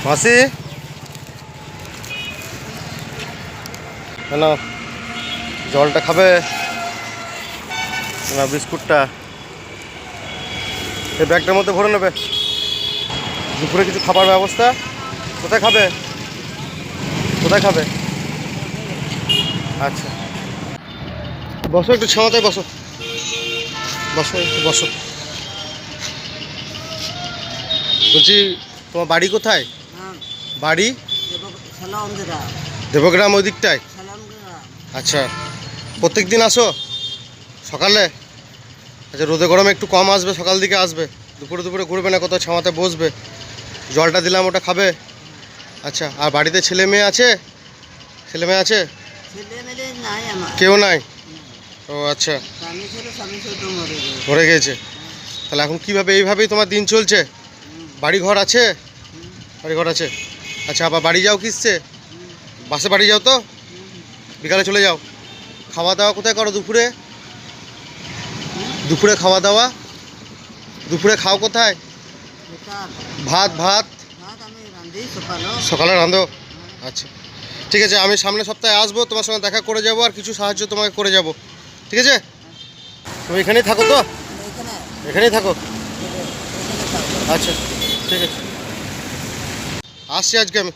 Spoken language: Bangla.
মাসি কেন জলটা খাবে না বিস্কুটটা এই ব্যাগটার মধ্যে ভরে নেবে। দুপুরে কিছু খাবার ব্যবস্থা কোথায় খাবে? কোথায় খাবে? আচ্ছা বসো, একটু ছাওয়াতে বসো, বসো একটু বসো। বলছি তোমার বাড়ি কোথায়? বাড়ি দেবগ্রাম ওই দিকটায়? আচ্ছা প্রত্যেক দিন আসো সকালে? আচ্ছা রোদে গরমে একটু কম আসবে, সকাল দিকে আসবে, দুপুরে দুপুরে ঘুরবে না, কোথাও ছাওয়াতে বসবে। জলটা দিলাম ওটা খাবে। আচ্ছা আর বাড়িতে ছেলে মেয়ে আছে? ছেলে মেয়ে আছে? কেউ নাই? ও আচ্ছা মরে গেছে। তাহলে এখন কীভাবে? এইভাবেই তোমার দিন চলছে? বাড়ি ঘর আছে? বাড়ি ঘর আছে। আচ্ছা আবার বাড়ি যাও কিসছে? বাসে বাড়ি যাও তো? বিকালে চলে যাও। খাওয়া দাওয়া কোথায় করো দুপুরে? দুপুরে খাওয়া দাওয়া দুপুরে খাও কোথায়? ভাত ভাত সকালে রাঁধো? আচ্ছা ঠিক আছে, আমি সামনের সপ্তাহে আসবো, তোমার সঙ্গে দেখা করে যাব আর কিছু সাহায্য তোমাকে করে যাব। ঠিক আছে তুমি এখানেই থাকো তো? এখানেই থাকো? আচ্ছা ঠিক আছে আসছি আজকে আমি।